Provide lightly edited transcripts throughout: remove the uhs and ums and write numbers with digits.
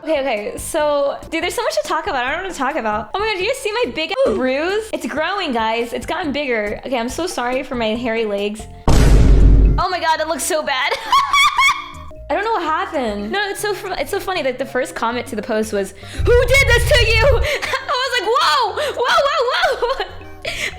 Okay, so, dude, there's so much to talk about. I don't know what to talk about. Oh my god, do you guys see my big bruise? It's growing, guys. It's gotten bigger. Okay, I'm so sorry for my hairy legs. Oh my god, that looks so bad. I don't know what happened. No, it's so funny. Like, the first comment to the post was, "Who did this to you?" I was like, whoa, whoa, whoa, whoa.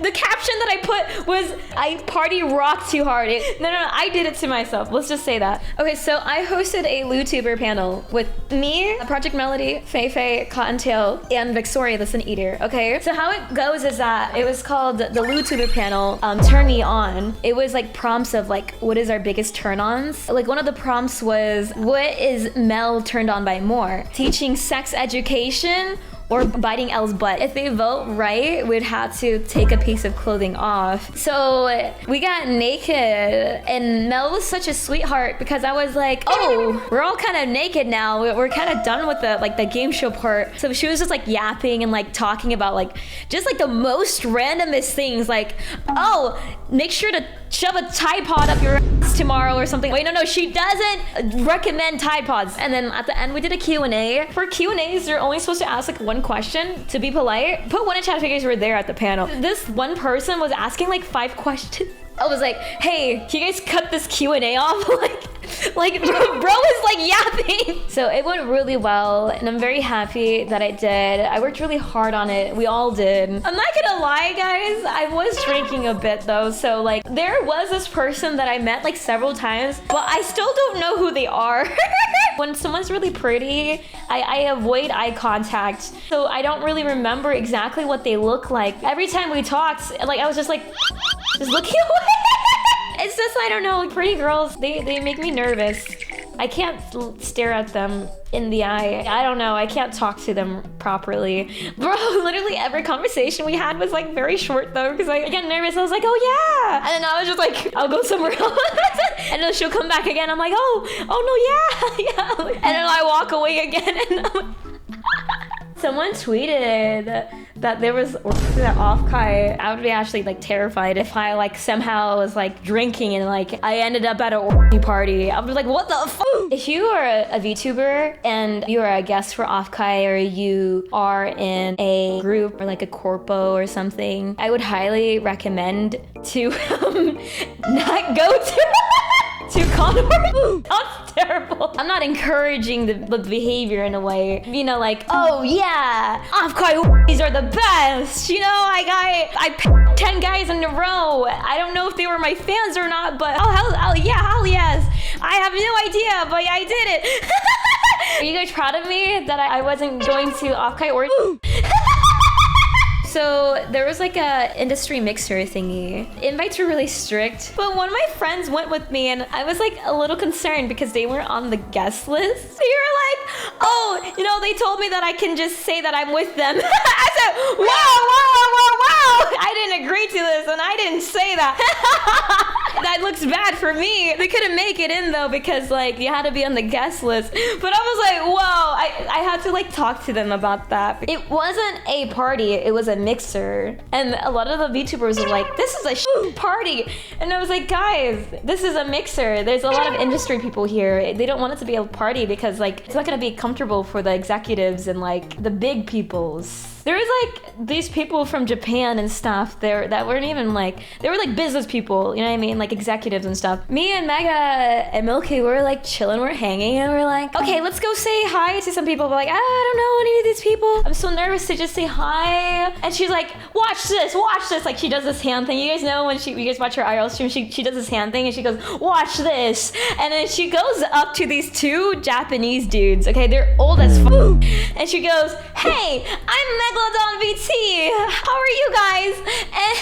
The caption that I put was, "I party rocked too hard." No, I did it to myself. Let's just say that. Okay, so I hosted a VTuber panel with me, Project Melody, Fei, Cottontail, and Victoria, the Sin Eater, okay? So how it goes is that it was called the VTuber panel, Turn Me On. It was like prompts of like, what is our biggest turn-ons? Like one of the prompts was, what is Mel turned on by more? Teaching sex education or biting L's butt. If they vote right, we'd have to take a piece of clothing off. So we got naked, and Mel was such a sweetheart because I was like, oh, we're all kind of naked now. We're kind of done with the game show part. So she was just like yapping and like talking about like, just like the most randomest things, like, oh, make sure to shove a Tide Pod up your ass tomorrow or something. Wait, no, she doesn't recommend Tide Pods. And then at the end, we did a Q&A. For Q&As, you're only supposed to ask like one question to be polite. Put one in chat if you guys were there at the panel. This one person was asking like 5 questions. I was like, hey, can you guys cut this Q&A off? like bro is like yapping. So it went really well, and I'm very happy that I did. I worked really hard on it. We all did. I'm not gonna lie, guys. I was drinking a bit though. So like, there was this person that I met like several times, but I still don't know who they are. When someone's really pretty, I avoid eye contact. So I don't really remember exactly what they look like. Every time we talked, like I was just like, just looking away. It's just, I don't know, like pretty girls, they make me nervous. I can't stare at them in the eye. I don't know, I can't talk to them properly. Bro, literally every conversation we had was like very short though, because I get nervous. I was like, oh yeah. And then I was just like, I'll go somewhere else. And then she'll come back again. I'm like, oh no, yeah. And then I walk away again. And someone tweeted that there was that Offkai. I would be actually like terrified if I like somehow was like drinking and like I ended up at a party. I was like, what the fuck? If you are a VTuber and you are a guest for Offkai, or you are in a group or like a corpo or something, I would highly recommend to not go to Condor. That's terrible. I'm not encouraging the behavior in a way. You know, like, oh yeah, Offkai, these are the best. You know, I picked 10 guys in a row. I don't know if they were my fans or not, but hell yes. I have no idea, but I did it. Are you guys proud of me that I wasn't going to Offkai or? So there was like a industry mixer thingy. Invites were really strict, but one of my friends went with me and I was like a little concerned because they weren't on the guest list. So you're like, oh, you know, they told me that I can just say that I'm with them. I said, whoa. I didn't agree to this and I didn't say that. That looks bad for me. They couldn't make it in though because like you had to be on the guest list. But I was like, whoa, I had to like talk to them about that. It wasn't a party, it was a mixer. And a lot of the VTubers were like, this is a party. And I was like, guys, this is a mixer. There's a lot of industry people here. They don't want it to be a party because like it's not gonna be comfortable for the executives and like the big peoples. There was like these people from Japan and stuff there that weren't even like, they were like business people, you know what I mean? Like executives and stuff. Me and Mega and Milky were like chilling, we're hanging, and we're like, okay, let's go say hi to some people. But like, I don't know any of these people. I'm so nervous to just say hi. And she's like, watch this. Like she does this hand thing. You guys know when you guys watch her IRL stream, she does this hand thing and she goes, watch this. And then she goes up to these 2 Japanese dudes. Okay, they're old as fuck. And she goes, hey, I'm Megalodon VT. How are you guys? And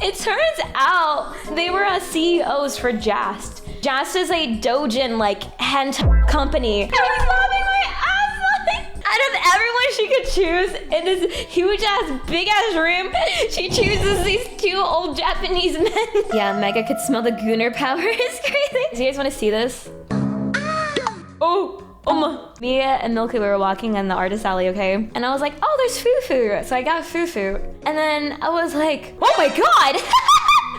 it turns out they were CEOs for Jast. Jast is a doujin like hentai company. I was laughing my ass off. Out of everyone she could choose in this huge ass, big ass room, she chooses these 2 old Japanese men. Yeah, Mega could smell the gooner power. It's crazy. Do you guys want to see this? Oh. Mia and Milky were walking in the artist alley, okay? And I was like, oh, there's fufu. So I got fufu. And then I was like, oh my God.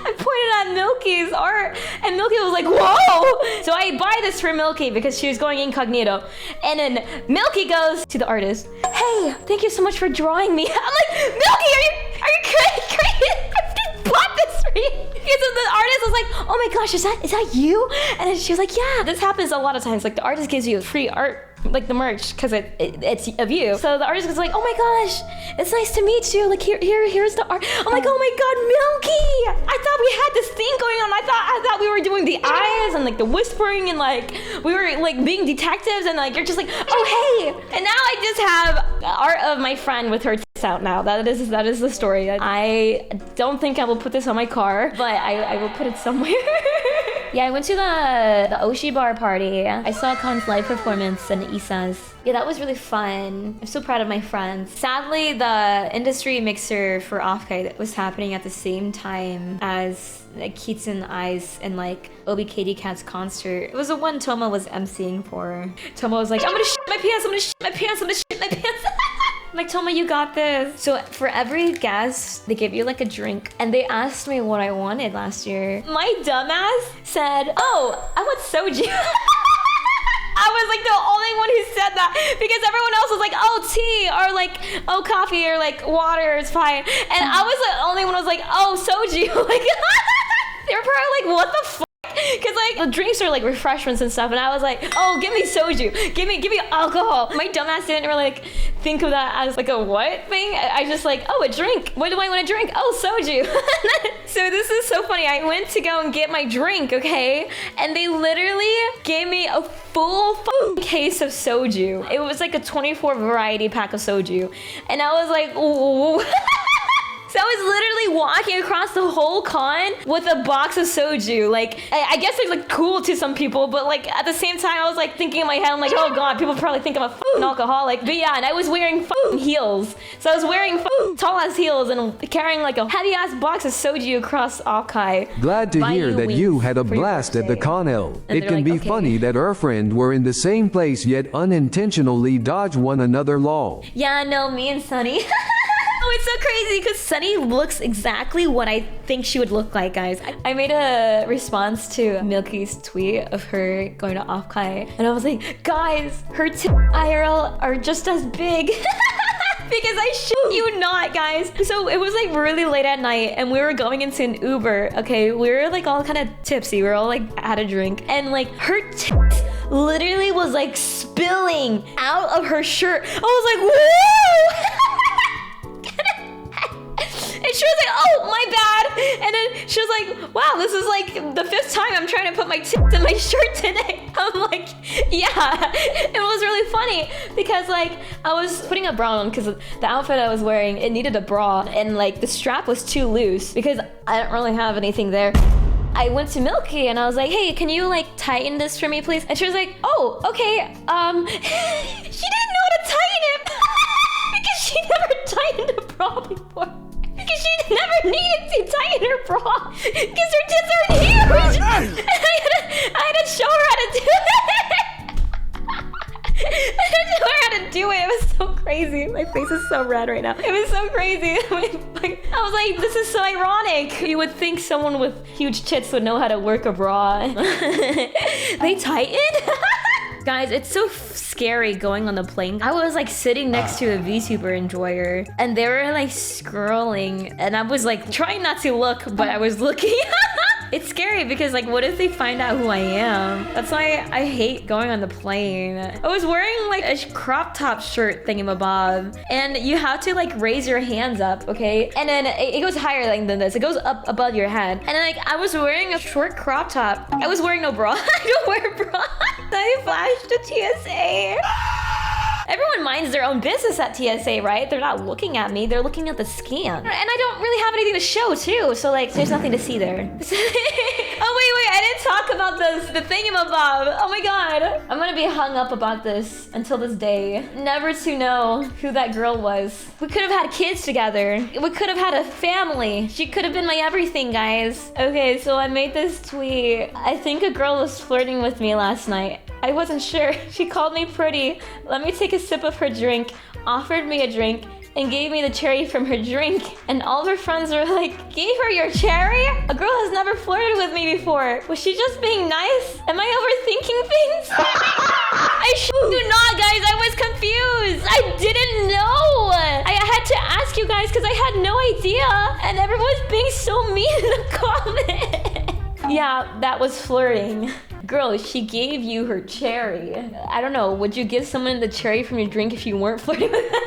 I pointed at Milky's art and Milky was like, whoa. So I I buy this for Milky because she was going incognito. And then Milky goes to the artist, hey, thank you so much for drawing me. I'm like, Milky, are you crazy? I just bought this for you. Because the artist was like, oh my gosh, is that you? And then she was like, yeah. This happens a lot of times. Like the artist gives you free art, like the merch, because it's of you. So the artist was like, oh my gosh, it's nice to meet you. Like here's the art. I'm like, oh my god, Milky! I thought we had this thing going on. I thought we were doing the eyes and like the whispering and like we were like being detectives and like you're just like, oh hey. And now I just have art of my friend with her tits out now. That is the story. I don't think I will put this on my car, but I will put it somewhere. Yeah, I went to the Oshi bar party. I saw Khan's live performance and Isa's. Yeah, that was really fun. I'm so proud of my friends. Sadly, the industry mixer for Offkai was happening at the same time as like Keats and Ice and like Obi Katie Cat's concert. It was the one Toma was emceeing for. Toma was like, I'm gonna shit my pants, I'm gonna shit my pants, I'm gonna shit my pants. I'm like, Toma, you got this. So for every guest, they give you like a drink. And they asked me what I wanted last year. My dumbass said, oh, I want soju. I was like the only one who said that because everyone else was like, oh, tea or like, oh, coffee or like water is fine. And I was the only one who was like, oh, soju. Like, they were probably like, what the fuck? Because like the drinks are like refreshments and stuff, and I was like, oh, give me soju, give me alcohol. My dumbass didn't really like think of that as like a what thing. I just like, oh, a drink. What do I want to drink? Oh, soju. So this is so funny. I went to go and get my drink, okay, and they literally gave me a full case of soju. It was like a 24 variety pack of soju, and I was like, ooh. So I was literally walking across the whole con with a box of soju. Like, I guess it's like cool to some people, but like at the same time, I was like thinking in my head, I'm like, oh god, people probably think I'm a alcoholic. But yeah, and I was wearing heels. So I was wearing tall ass heels and carrying like a heavy ass box of soju across Offkai. Glad to hear that you had a blast at the con. It can be funny that our friend were in the same place yet unintentionally dodge one another lol. Yeah, no, me and Sunny. Oh, it's so crazy because Sunny looks exactly what I think she would look like, guys. I made a response to Milky's tweet of her going to Offkai, and I was like, guys, her IRL are just as big. Because I shit you not, guys. So it was like really late at night and we were going into an Uber, okay? We were like all kind of tipsy. We were all like had a drink and like her tits literally was like spilling out of her shirt. I was like, whoa! And she was like, oh, my bad. And then she was like, wow, this is like the 5th time I'm trying to put my tits in my shirt today. I'm like, yeah. It was really funny because like I was putting a bra on because the outfit I was wearing, it needed a bra and like the strap was too loose because I don't really have anything there. I went to Milky and I was like, hey, can you like tighten this for me, please? And she was like, oh, okay. She didn't know how to tighten it because she never tightened a bra before. Because she never needed to tighten her bra because her tits are huge. And I had to show her how to do it. I had to show her how to do it. It was so crazy. My face is so red right now. It was so crazy. I was like, this is so ironic. You would think someone with huge tits would know how to work a bra. They tightened? Guys, it's so scary going on the plane. I was like sitting next to a VTuber enjoyer and they were like scrolling and I was like trying not to look, but I was looking. It's scary because like, what if they find out who I am? That's why I hate going on the plane. I was wearing like a crop top shirt thingamabob and you have to like raise your hands up, okay? And then it goes higher than this. It goes up above your head. And then like, I was wearing a short crop top. I was wearing no bra. I don't wear a bra. I flashed to TSA. Everyone minds their own business at TSA, right? They're not looking at me, they're looking at the scan. And I don't really have anything to show too, so like there's nothing to see there. Oh wait, I didn't talk about the thingamabob. Oh my god. I'm gonna be hung up about this until this day. Never to know who that girl was. We could have had kids together. We could have had a family. She could have been my everything, guys. Okay, so I made this tweet. I think a girl was flirting with me last night. I wasn't sure. She called me pretty. Let me take a sip of her drink, offered me a drink, and gave me the cherry from her drink. And all of her friends were like, gave her your cherry? A girl has never flirted with me before. Was she just being nice? Am I overthinking things? I do not, guys. I was confused. I didn't know. I had to ask you guys because I had no idea. And everyone's being so mean in the comments. Yeah, that was flirting. Girl, she gave you her cherry. I don't know. Would you give someone the cherry from your drink if you weren't flirting with them?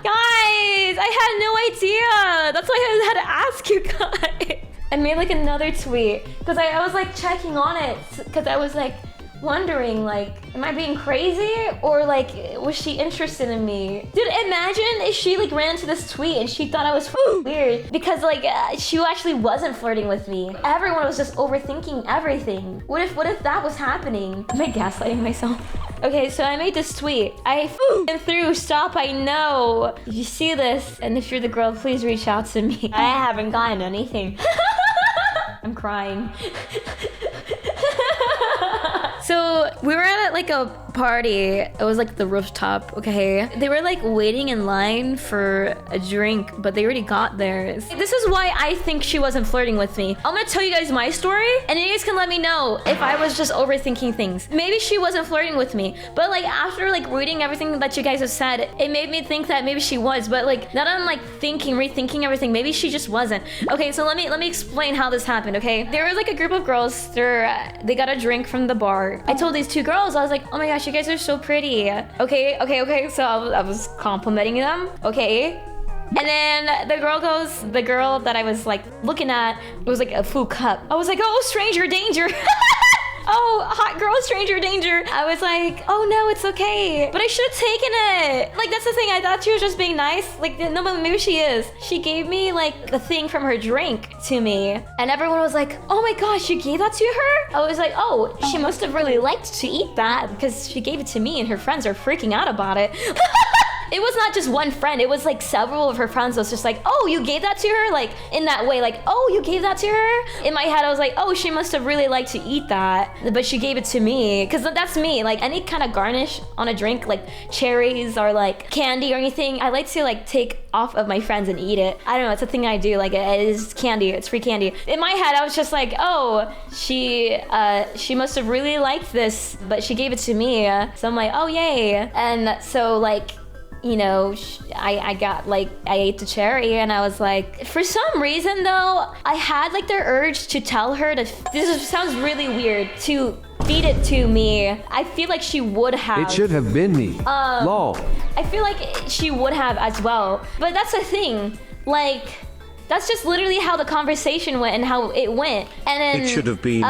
Guys, I had no idea. That's why I had to ask you guys. I made like another tweet because I was like checking on it because I was like wondering like, am I being crazy or like was she interested in me? Dude, imagine if she like ran to this tweet and she thought I was weird because like she actually wasn't flirting with me. Everyone was just overthinking everything. What if that was happening? Am I gaslighting myself? Okay, so I made this tweet. I threw stop, I know. If you see this and if you're the girl, please reach out to me. I haven't gotten anything. I'm crying. So we were at like a party. It was like the rooftop, okay? They were like waiting in line for a drink, but they already got theirs. This is why I think she wasn't flirting with me. I'm gonna tell you guys my story and you guys can let me know if I was just overthinking things. Maybe she wasn't flirting with me, but like after like reading everything that you guys have said, it made me think that maybe she was, but like now that I'm like rethinking everything, maybe she just wasn't. Okay, so let me explain how this happened, okay? There was like a group of girls, they got a drink from the bar. I told these two girls, I was like, oh my gosh, you guys are so pretty. Okay. So I was complimenting them. Okay. And then the girl that I was like looking at, it was like a full cup. I was like, oh, stranger danger. Oh, hot girl, stranger danger. I was like, oh no, it's okay. But I should have taken it. Like, that's the thing. I thought she was just being nice. Like, no, maybe she is. She gave me like the thing from her drink to me. And everyone was like, oh my gosh, you gave that to her? I was like, oh, she must have really liked to eat that because she gave it to me and her friends are freaking out about it. It was not just one friend. It was like several of her friends was just like, oh, you gave that to her? Like in that way, like, oh, you gave that to her? In my head, I was like, oh, she must have really liked to eat that, but she gave it to me. Cause that's me, like any kind of garnish on a drink, like cherries or like candy or anything, I like to like take off of my friends and eat it. I don't know, it's a thing I do. Like it is candy, it's free candy. In my head, I was just like, oh, she must have really liked this, but she gave it to me. So I'm like, oh, yay. And so like, you know, I got like, I ate the cherry and I was like, for some reason though, I had like the urge to tell her to, sounds really weird, to feed it to me. I feel like she would have. It should have been me. Lol. I feel like she would have as well. But that's the thing, like, that's just literally how the conversation went and how it went. And then it should have been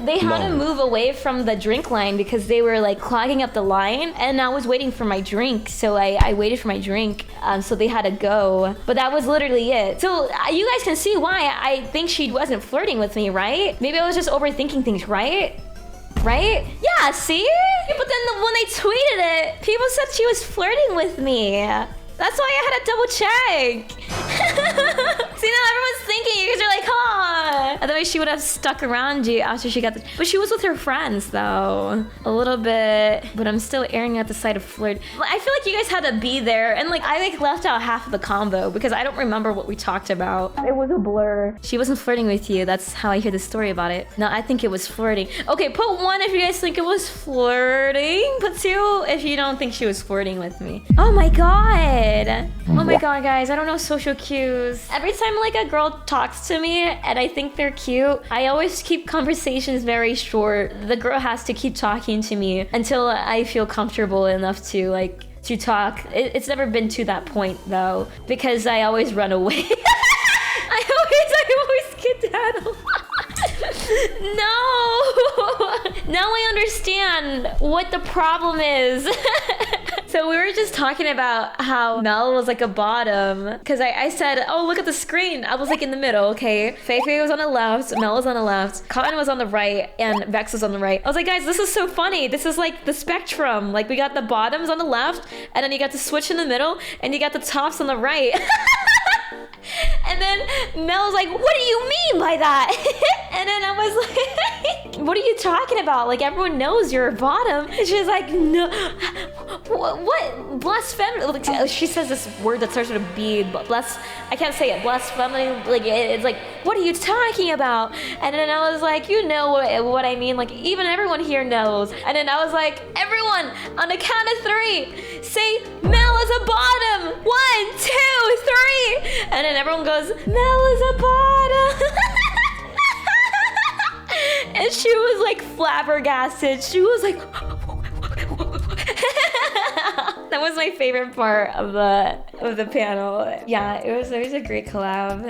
they had to move away from the drink line because they were like clogging up the line and I was waiting for my drink. So I waited for my drink. So they had to go. But that was literally it. So you guys can see why I think she wasn't flirting with me, right? Maybe I was just overthinking things, right? Right? Yeah, see? But then when they tweeted it, people said she was flirting with me. That's why I had to double check. See, now everyone's thinking, you guys are like, huh? Otherwise she would have stuck around you after she got the... But she was with her friends though. A little bit, but I'm still airing out the side of flirt. I feel like you guys had to be there and like, I like left out half of the combo because I don't remember what we talked about. It was a blur. She wasn't flirting with you. That's how I hear the story about it. No, I think it was flirting. Okay, put 1 if you guys think it was flirting. Put 2 if you don't think she was flirting with me. Oh my God. Oh my God, guys, I don't know social cues. Every time like a girl talks to me and I think they're cute, I always keep conversations very short. The girl has to keep talking to me until I feel comfortable enough to like to talk. It's never been to that point though, because I always run away. I always skedaddle. No. Now I understand what the problem is. So we were just talking about how Mel was like a bottom. Because I said, oh, look at the screen. I was like in the middle, okay? Feifei was on the left, Mel was on the left, Cotton was on the right, and Vex was on the right. I was like, guys, this is so funny. This is like the spectrum. Like we got the bottoms on the left, and then you got the switch in the middle, and you got the tops on the right. And then Mel was like, what do you mean by that? And then I was like, what are you talking about? Like everyone knows you're a bottom. And she was like, no, what blasphemy? Like, she says this word that starts with a B. I can't say it. Blasphemy. Like it's like, what are you talking about? And then I was like, you know what I mean? Like even everyone here knows. And then I was like, everyone on the count of 3, say Mel is a bottom. 1, 2, 3. And then everyone goes, Mel is a bottom. And she was like flabbergasted. She was like, that was my favorite part of the panel. Yeah, it was a great collab.